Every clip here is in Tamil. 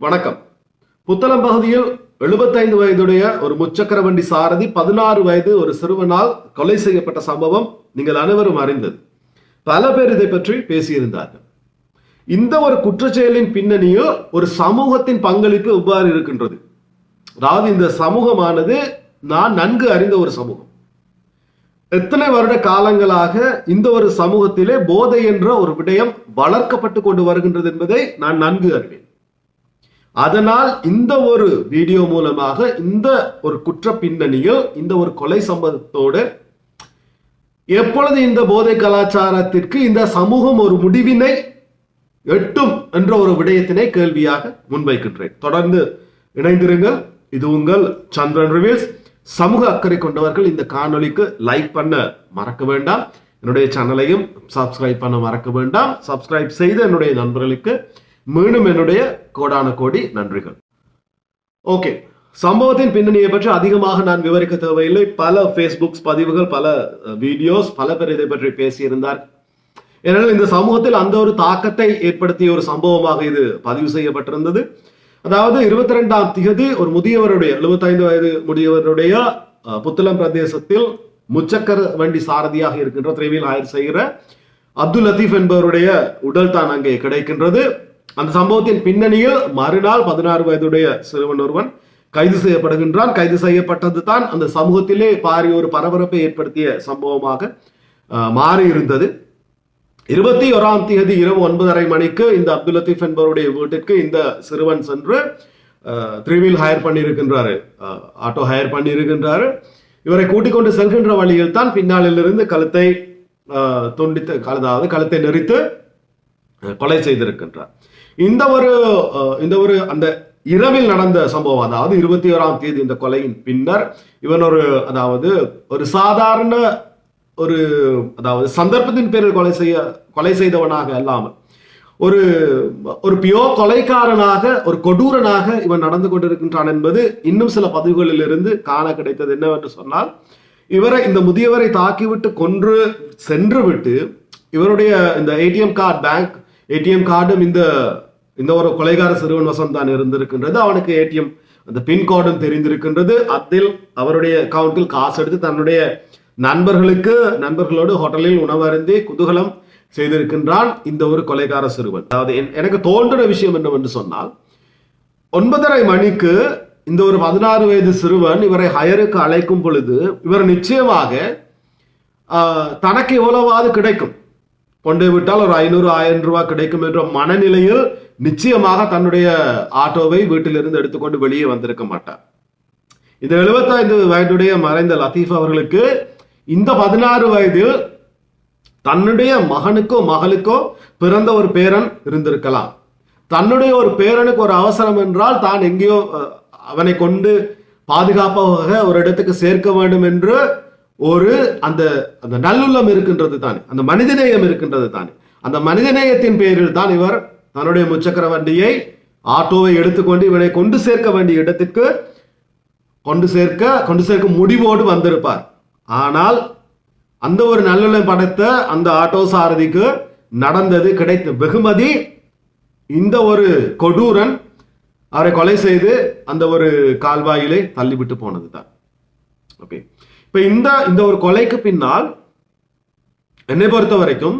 வணக்கம். புத்தளம் பகுதியில் 75 வயதுடைய ஒரு முச்சக்கர வண்டி சாரதி 16 வயது ஒரு சிறுவனால் கொலை செய்யப்பட்ட சம்பவம் நீங்கள் அனைவரும் அறிந்தது. பல பேர் இதை பற்றி பேசியிருந்தார்கள். இந்த ஒரு குற்றச்செயலின் பின்னணியில் ஒரு சமூகத்தின் பங்களிப்பு எவ்வாறு இருக்கின்றது? அதாவது இந்த சமூகமானது நான் நன்கு அறிந்த ஒரு சமூகம். எத்தனை வருட காலங்களாக இந்த ஒரு சமூகத்திலே போதை என்ற ஒரு விடயம் வளர்க்கப்பட்டு கொண்டு வருகின்றது என்பதை நான் நன்கு அறிவேன். அதனால் இந்த ஒரு வீடியோ மூலமாக இந்த ஒரு குற்ற பின்னணியில் இந்த ஒரு கொலை சம்பவத்தோடு எப்பொழுது இந்த போதை கலாச்சாரத்திற்கு இந்த சமூகம் ஒரு முடிவினை எட்டும் என்ற ஒரு விடயத்தினை கேள்வியாக முன்வைக்கின்றேன். தொடர்ந்து இணைந்திருங்கள். இது உங்கள் சந்திரன் ரிவ்யூஸ். சமூக அக்கறை கொண்டவர்கள் இந்த காணொளிக்கு லைக் பண்ண மறக்க வேண்டாம். என்னுடைய சேனலையும் சப்ஸ்கிரைப் பண்ண மறக்க வேண்டாம். சப்ஸ்கிரைப் செய்த என்னுடைய நண்பர்களுக்கு மீண்டும் என்னுடைய கோடான கோடி நன்றிகள். ஓகே, சம்பவத்தின் பின்னணியை பற்றி அதிகமாக நான் விவரிக்க தேவையில்லை. பல பேஸ்புக் பதிவுகள், பல வீடியோஸ், பல பேர் இதை பற்றி பேசியிருந்தார். ஏனெனில் இந்த சமூகத்தில் அந்த ஒரு தாக்கத்தை ஏற்படுத்திய ஒரு சம்பவமாக இது பதிவு செய்யப்பட்டிருந்தது. அதாவது 22ஆம் தேதி ஒரு முதியவருடைய 75 வயது முதியவருடைய புத்தளம் பிரதேசத்தில் முச்சக்கர வண்டி சாரதியாக இருக்கின்ற திரைவில் ஆயர் செய்கிற அப்துல் லத்தீப் என்பவருடைய உடல் தான் அங்கே கிடைக்கின்றது. அந்த சம்பவத்தின் பின்னணியில் மறுநாள் 16 வயதுடைய சிறுவன் ஒருவன் கைது செய்யப்படுகின்றான். கைது செய்யப்பட்டது தான் அந்த சமூகத்திலே பாரிய ஒரு பரபரப்பை ஏற்படுத்திய சம்பவமாக மாறி இருந்தது. 21ஆம் தேதி இரவு 9:30 மணிக்கு இந்த அப்துல் லத்தீப் என்பவருடைய வீட்டிற்கு இந்த சிறுவன் சென்று த்ரீ வீல் ஹயர் பண்ணியிருக்கின்றாரு, ஆட்டோ ஹயர் பண்ணியிருக்கின்றாரு. இவரை கூட்டிக் கொண்டு செல்கின்ற வழியில் தான் பின்னாளிலிருந்து கழுத்தை துண்டித்து, அதாவது கழுத்தை நெரித்து கொலை செய்திருக்கின்றார். இந்த ஒரு அந்த இரவில் நடந்த சம்பவம், அதாவது 21ஆம் தேதி இந்த கொலையின் பின்னர் இவன் ஒரு சாதாரண சந்தர்ப்பத்தின் பேரில் கொலை செய்தவனாக அல்லாமல் ஒரு பியோ கொலைக்காரனாக, ஒரு கொடூரனாக இவன் நடந்து கொண்டிருக்கின்றான் என்பது இன்னும் சில பதிவுகளில் இருந்து காண கிடைத்தது. என்னவென்று சொன்னால், இந்த முதியவரை தாக்கிவிட்டு கொன்று சென்று விட்டு இவருடைய இந்த ஏடிஎம் கார்டும் இந்த ஒரு கொலைகார சிறுவன் வசம் தான் இருந்திருக்கின்றது. அவனுக்கு ஏடிஎம் அந்த பின்கோடும் தெரிந்திருக்கின்றது. அதில் அவருடைய அக்கவுண்டில் காசு எடுத்து தன்னுடைய நண்பர்களோடு ஹோட்டலில் உணவருந்தி குதூகலம் செய்திருக்கின்றான் இந்த ஒரு கொலைகார சிறுவன். அதாவது எனக்கு தோன்ற விஷயம் என்னவென்று சொன்னால், 9:30 மணிக்கு இந்த ஒரு 16 வயது சிறுவன் இவரை ஹயருக்கு அழைக்கும் பொழுது இவர் நிச்சயமாக தனக்கு எவ்வளவாது கிடைக்கும், கொண்டு விட்டால் ஒரு 500-1000 ரூபாய் கிடைக்கும் என்ற மனநிலையில் நிச்சயமாக தன்னுடைய ஆட்டோவை வீட்டிலிருந்து எடுத்துக்கொண்டு வெளியே வந்திருக்க மாட்டார். இந்த 75 வயதுடைய மறைந்த லத்தீப் அவர்களுக்கு இந்த 16 வயதில் தன்னுடைய மகனுக்கோ மகளுக்கோ பிறந்த ஒரு பேரன் இருந்திருக்கலாம். தன்னுடைய ஒரு பேரனுக்கு ஒரு அவசரம் என்றால் தான் எங்கேயோ அவனை கொண்டு பாதுகாப்பாக ஒரு இடத்துக்கு சேர்க்க வேண்டும் என்று அந்த நல்லுள்ளம் இருக்கின்றது தானே, அந்த மனிதநேயம் இருக்கின்றது தானே. அந்த மனிதநேயத்தின் பேரில் தான் இவர் தன்னுடைய முச்சக்கர வண்டியை, ஆட்டோவை எடுத்துக்கொண்டு இவனை கொண்டு சேர்க்க வேண்டிய இடத்திற்கு கொண்டு சேர்க்க முடிவோடு வந்திருப்பார். ஆனால் அந்த ஒரு நல்லுள்ளம் படைத்த அந்த ஆட்டோ சாரதிக்கு நடந்தது, கிடைத்த வெகுமதி இந்த ஒரு கொடூரன் அவரை கொலை செய்து அந்த ஒரு கால்வாயிலே தள்ளிவிட்டு போனது தான். ஓகே, இப்ப இந்த ஒரு கொலைக்கு பின்னால் என்னை பொறுத்த வரைக்கும்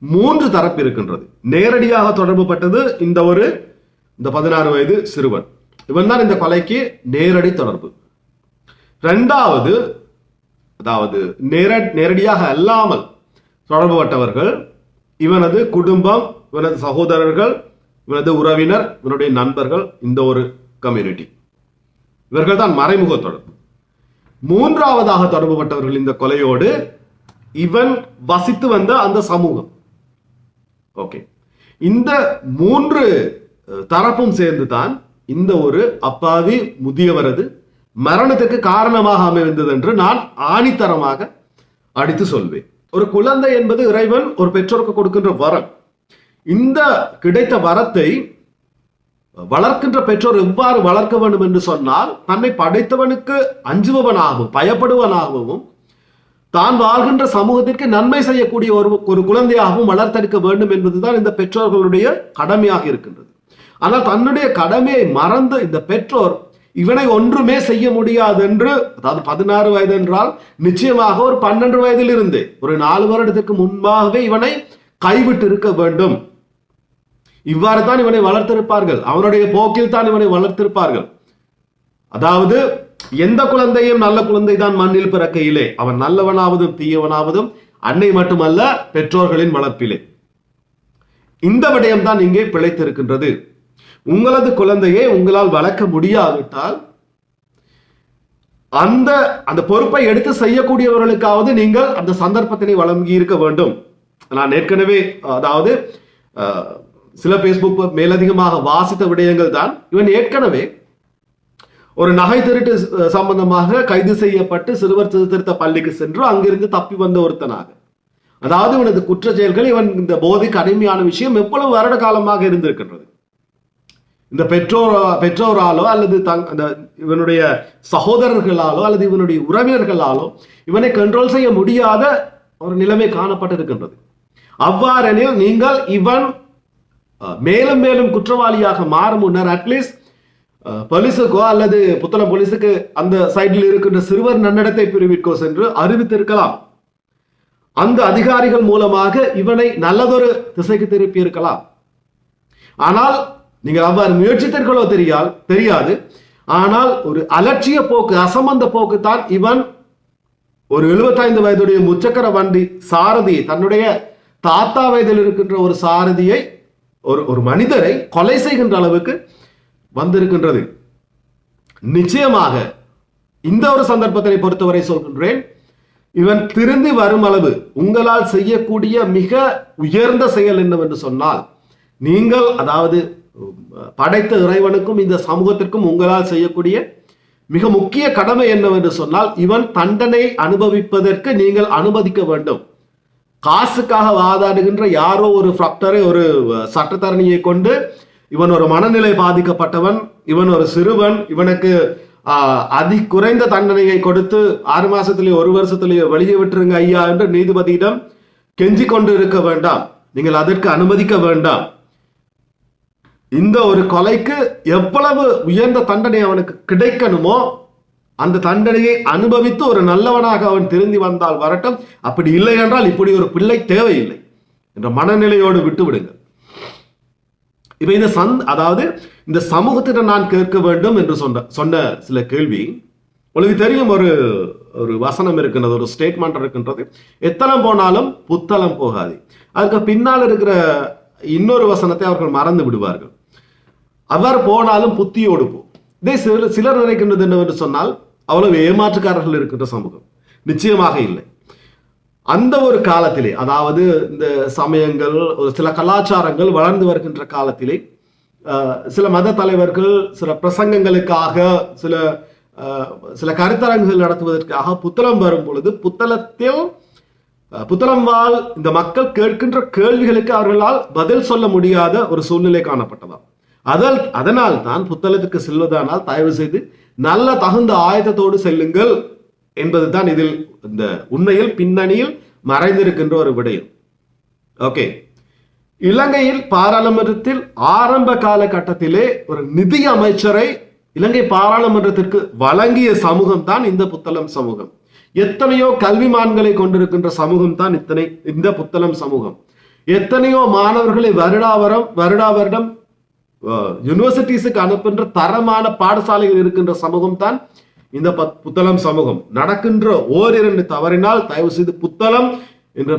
3 தரப்பு இருக்கின்றது. நேரடியாக தொடர்பு பட்டது இந்த 16 வயது சிறுவன். இவன் தான் இந்த கொலைக்கு நேரடி தொடர்பு. இரண்டாவது, அதாவது நேரடியாக அல்லாமல் தொடர்பு பட்டவர்கள் இவனது குடும்பம், இவனது சகோதரர்கள், இவனது உறவினர், இவனுடைய நண்பர்கள், இந்த ஒரு கம்யூனிட்டி. இவர்கள் தான் மறைமுக தொடர்பு. மூன்றாவதாக தொடர்பு பட்டவர்கள் இந்த கொலையோடு இவன் வசித்து வந்த அந்த சமூகம். ஓகே, இந்த 3 தரப்பும் சேர்ந்துதான் இந்த ஒரு அப்பாவி முதியவரது மரணத்துக்கு காரணமாக அமைந்தது என்று நான் ஆணித்தரமாக அடித்து சொல்வேன். ஒரு குழந்தை என்பது இறைவன் ஒரு பெற்றோருக்கு கொடுக்கின்ற வரம். இந்த கிடைத்த வரத்தை வளர்க்கின்ற பெற்றோர் எவ்வாறு வளர்க்க வேண்டும் என்று சொன்னால், தன்னை படைத்தவனுக்கு அஞ்சுபவனாகவும் பயப்படுவனாகவும் தான் வாழ்கின்ற சமூகத்திற்கு நன்மை செய்யக்கூடிய ஒரு குழந்தையாகவும் வளர்த்தெடுக்க வேண்டும் என்பதுதான் இந்த பெற்றோர்களுடைய கடமையாக இருக்கின்றது. ஆனால் தன்னுடைய கடமையை மறந்து இந்த பெற்றோர் இவனை ஒன்றுமே செய்ய முடியாது என்று, அதாவது 16 வயது என்றால் நிச்சயமாக ஒரு 12 வயதில் இருந்து ஒரு 4 வருடத்துக்கு முன்பாகவே இவனை கைவிட்டு இருக்க வேண்டும். இவ்வாறு தான் இவனை வளர்த்திருப்பார்கள், அவனுடைய போக்கில் தான் இவனை வளர்த்திருப்பார்கள். அதாவது எந்த குழந்தையும் நல்ல குழந்தை தான் மண்ணில் பிறக்கையிலே, அவன் நல்லவனாவதும் தீயவனாவதும் அன்னை மட்டுமல்ல பெற்றோர்களின் வளர்ப்பிலே. இந்த விடயம் தான் இங்கே பிழைத்திருக்கின்றது. உங்களது குழந்தையை உங்களால் வளர்க்க முடியாவிட்டால் அந்த பொறுப்பை எடுத்து செய்யக்கூடியவர்களுக்காவது நீங்கள் அந்த சந்தர்ப்பத்தினை வழங்கி இருக்க வேண்டும். நான் ஏற்கனவே அதாவது சில பேஸ்புக் மேலதிகமாக வாசித்த விடயங்கள் தான், இவன் ஏற்கனவே ஒரு நகை திருட்டு சம்பந்தமாக கைது செய்யப்பட்டு சிறுவர் திருத்த பள்ளிக்கு சென்று அங்கிருந்து தப்பி வந்த ஒருத்தனாக, அதாவது இவனது குற்ற செயல்கள், இவன் இந்த போதைக்கு அடிமையான விஷயம் எவ்வளவு வருட காலமாக இருந்திருக்கின்றது. இந்த பெற்றோராலோ அல்லது இவனுடைய சகோதரர்களாலோ அல்லது இவனுடைய உறவினர்களாலோ இவனை கண்ட்ரோல் செய்ய முடியாத ஒரு நிலைமை காணப்பட்டிருக்கின்றது. அவ்வாறெனில் நீங்கள் இவன் மேலும் மேலும் குற்றவாளியாக மாறும் முன்னர் அட்லீஸ்ட் போலீஸுக்கோ அல்லது புத்தளம் போலீஸுக்கு அந்த சைடில் இருக்கின்ற சிறுவர் நன்னடத்தை பிரிவிற்கோ சென்று அறிவித்திருக்கலாம். அந்த அதிகாரிகள் மூலமாக இவனை நல்லதொரு திசைக்கு திருப்பி இருக்கலாம். ஆனால் நீங்கள் அவ்வாறு முயற்சித்தீர்களோ தெரியாது. ஆனால் ஒரு அலட்சிய போக்கு, அசம்பந்த போக்கு தான் இவன் ஒரு 75 வயதுடைய முச்சக்கர வண்டி சாரதியை, தன்னுடைய தாத்தா வயதில் இருக்கின்ற ஒரு சாரதியை, ஒரு மனிதரை கொலை செய்கின்ற அளவுக்கு வந்திருக்கின்றது. நிச்சயமாக இந்த ஒரு சந்தர்ப்பத்தை பொறுத்தவரை சொல்கின்றேன், இவன் திருந்தி வரும் அளவு உங்களால் செய்யக்கூடிய மிக உயர்ந்த செயல் என்னவென்று சொன்னால், நீங்கள் அதாவது படைத்த இறைவனுக்கும் இந்த சமூகத்திற்கும் உங்களால் செய்யக்கூடிய மிக முக்கிய கடமை என்னவென்று சொன்னால், இவன் தண்டனை அனுபவிப்பதற்கு நீங்கள் அனுமதிக்க வேண்டும். காசுக்காக வாதாடுகின்ற யாரோ ஒரு ஃப்ராக்டரை, ஒரு சட்டத்தரணியை கொண்டு இவன் ஒரு மனநிலை பாதிக்கப்பட்டவன், இவன் ஒரு சிறுவன், இவனுக்கு குறைந்த தண்டனையை கொடுத்து 6 மாசத்திலேயோ 1 வருஷத்திலேயோ வெளியே விட்டுருங்க ஐயா என்று நீதிபதியிடம் கெஞ்சி கொண்டு இருக்க வேண்டாம். நீங்கள் அதற்கு அனுமதிக்க வேண்டாம். இந்த ஒரு கொலைக்கு எவ்வளவு உயர்ந்த தண்டனை அவனுக்கு கிடைக்கணுமோ அந்த தண்டனையை அனுபவித்து ஒரு நல்லவனாக அவன் திருந்தி வந்தால் வரட்டும். அப்படி இல்லை என்றால் இப்படி ஒரு பிள்ளை தேவையில்லை என்ற மனநிலையோடு விட்டு விடுங்கள். இப்ப அதாவது இந்த சமூகத்திடம் நான் கேட்க வேண்டும் என்று சொன்ன சில கேள்வி, உங்களுக்கு தெரியும், ஒரு வசனம் இருக்கின்றது, ஒரு ஸ்டேட்மெண்ட் இருக்கின்றது, எத்தனம் போனாலும் புத்தளம் போகாது. அதுக்கு பின்னால் இருக்கிற இன்னொரு வசனத்தை அவர்கள் மறந்து விடுவார்கள். அவர் போனாலும் புத்தியோடு போ. இதை சிலர் நினைக்கின்றது என்னவென்று சொன்னால் அவ்வளவு ஏமாற்றுக்காரர்கள் இருக்கின்ற சமூகம். நிச்சயமாக இல்லை. அந்த ஒரு காலத்திலே, அதாவது இந்த சமயங்கள், ஒரு சில கலாச்சாரங்கள் வளர்ந்து வருகின்ற காலத்திலே சில மத தலைவர்கள் சில பிரசங்கங்களுக்காக, சில கருத்தரங்குகள் நடத்துவதற்காக புத்தளம் வரும் பொழுது புத்தளம் வாழ் இந்த மக்கள் கேட்கின்ற கேள்விகளுக்கு அவர்களால் பதில் சொல்ல முடியாத ஒரு சூழ்நிலை காணப்பட்டதாம். அதனால் தான் புத்தளத்துக்கு செல்வதானால் தயவு செய்து நல்ல தகுந்த ஆயத்தத்தோடு செல்லுங்கள் என்பதுதான் இதில் இந்த உண்மையில் பின்னணியில் மறைந்திருக்கின்ற ஒரு விடயம். ஓகே, இலங்கையில் பாராளுமன்றத்தில் ஆரம்ப காலகட்டத்திலே ஒரு நிதி அமைச்சரை இலங்கை பாராளுமன்றத்திற்கு வழங்கிய சமூகம் தான் இந்த புத்தளம் சமூகம். எத்தனையோ கல்விமான்களை கொண்டிருக்கின்ற சமூகம் தான் இந்த புத்தளம் சமூகம். எத்தனையோ மாணவர்களை வருடா வருடம் யூனிவர்சிட்டிஸுக்கு அனுப்புகின்ற தரமான பாடசாலைகள் இருக்கின்ற சமூகம் தான் இந்த புத்தளம் சமூகம். நடக்கின்ற ஓரிரண்டு தவறினால் தயவு செய்து புத்தளம் என்ற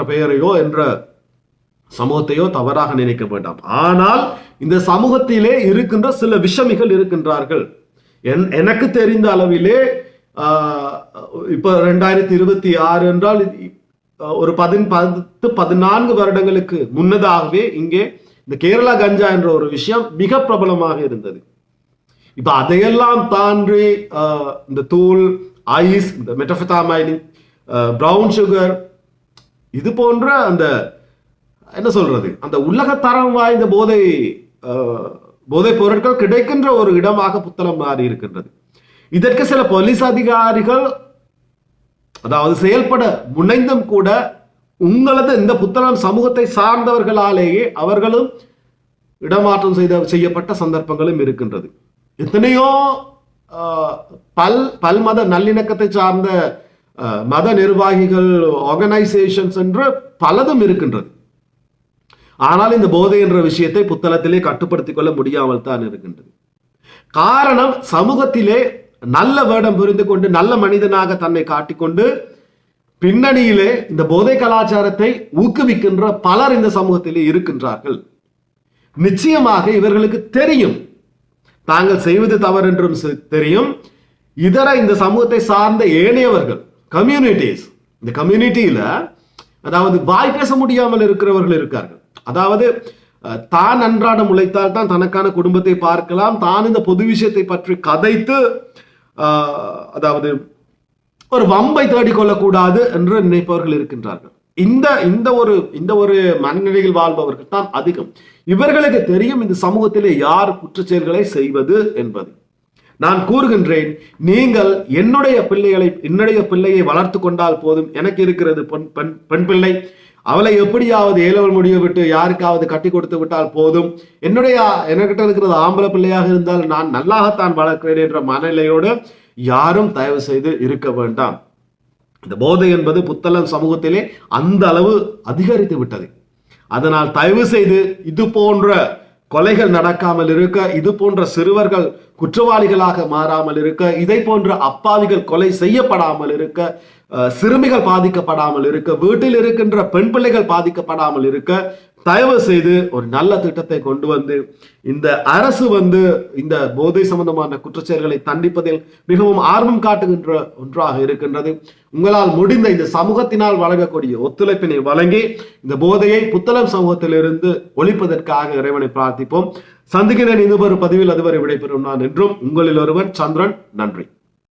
பெயரையோ என்ற சமூகத்தையோ தவறாக நினைக்க வேண்டாம். ஆனால் இந்த சமூகத்திலே இருக்கின்ற சில விஷமிகள் இருக்கின்றார்கள். எனக்கு தெரிந்த அளவிலே இப்ப 2026 என்றால் ஒரு 14 வருடங்களுக்கு முன்னதாகவே இங்கே இந்த கேரளா கஞ்சா என்ற ஒரு விஷயம் மிக பிரபலமாக இருந்தது. இப்ப அதையெல்லாம் தாண்டி இந்த தூள், ஐஸ், இந்த மெட்டஃபெட்டாமைன், பிரவுன் சுகர், இது போன்ற அந்த என்ன சொல்றது, அந்த உலகத்தரம் வாய்ந்த போதை பொருட்கள் கிடைக்கின்ற ஒரு இடமாக புத்தளம் மாறி இருக்கின்றது. இதற்கு சில போலீஸ் அதிகாரிகள் அதாவது செயல்பட முனைந்தும் கூட உங்களது இந்த புத்தளம் சமூகத்தை சார்ந்தவர்களாலேயே அவர்களும் இடமாற்றம் செய்யப்பட்ட சந்தர்ப்பங்களும் இருக்கின்றது. எத்தனையோ பல்மத நல்லிணக்கத்தை சார்ந்த மத நிர்வாகிகள், ஆர்கனைசேஷன்ஸ் என்று பலதும் இருக்கின்றது. ஆனால் இந்த போதை என்ற விஷயத்தை புத்தளத்திலே கட்டுப்படுத்திக் கொள்ள முடியாமல் தான் இருக்கின்றது. காரணம், சமூகத்திலே நல்ல வேடம் புரிந்து கொண்டு நல்ல மனிதனாக தன்னை காட்டிக்கொண்டு பின்னணியிலே இந்த போதை கலாச்சாரத்தை ஊக்குவிக்கின்ற பலர் இந்த சமூகத்திலே இருக்கின்றார்கள். நிச்சயமாக இவர்களுக்கு தெரியும் தாங்கள் செய்வது தவறு என்றும் தெரியும். இதர இந்த சமூகத்தை சார்ந்த ஏனையவர்கள், கம்யூனிட்டிஸ், இந்த கம்யூனிட்டியில அதாவது வாய் பேச முடியாமல் இருக்கிறவர்கள் இருக்கார்கள். அதாவது தான் அன்றாடம் உழைத்தால் தான் தனக்கான குடும்பத்தை பார்க்கலாம், தான் இந்த பொது விஷயத்தை பற்றி கதைத்து அதாவது ஒரு வம்பை தேடிக்கொள்ளக்கூடாது என்று நினைப்பவர்கள் இருக்கின்றார்கள். இந்த ஒரு மனநிலையில் வாழ்பவர்கள் தான் அதிகம். இவர்களுக்கு தெரியும் இந்த சமூகத்திலே யார் குற்றச்செயல்களை செய்வது என்பது. நான் கூறுகின்றேன், நீங்கள் என்னுடைய பிள்ளையை வளர்த்து கொண்டால் போதும், எனக்கு இருக்கிறது பெண் பிள்ளை, அவளை எப்படியாவது ஏலவல் முடிய விட்டு யாருக்காவது கட்டி கொடுத்து விட்டால் போதும், என்கிட்ட இருக்கிறது ஆம்பளை பிள்ளையாக இருந்தால் நான் நல்லாகத்தான் வளர்க்கிறேன் என்ற மனநிலையோடு யாரும் தயவு செய்து இருக்க வேண்டாம். இந்த போதை என்பது புத்தளம் சமூகத்திலே அந்த அளவு அதிகரித்து விட்டது. அதனால் தயவு செய்து இது போன்ற கொலைகள் நடக்காமல் இருக்க, இது போன்ற சிறுவர்கள் குற்றவாளிகளாக மாறாமல் இருக்க, இதை போன்ற அப்பாவிகள் கொலை செய்யப்படாமல் இருக்க, சிறுமிகள் பாதிக்கப்படாமல் இருக்க, வீட்டில் இருக்கின்ற பெண் பிள்ளைகள் பாதிக்கப்படாமல் இருக்க தயவு செய்து ஒரு நல்ல திட்டத்தை கொண்டு வந்து இந்த அரசு இந்த போதை சம்பந்தமான குற்றச்செயல்களை தண்டிப்பதில் மிகவும் ஆர்வம் காட்டுகின்ற ஒன்றாக இருக்கின்றது. உங்களால் முடிந்த இந்த சமூகத்தினால் வழங்கக்கூடிய ஒத்துழைப்பினை வழங்கி இந்த போதையை புத்தளம் சமூகத்திலிருந்து ஒழிப்பதற்காக இறைவனை பிரார்த்திப்போம். சந்திக்கிறேன் இன்னொரு பதிவில். அதுவரை விடைபெறும் நான் என்றும் உங்களில் ஒருவன் சந்திரன். நன்றி.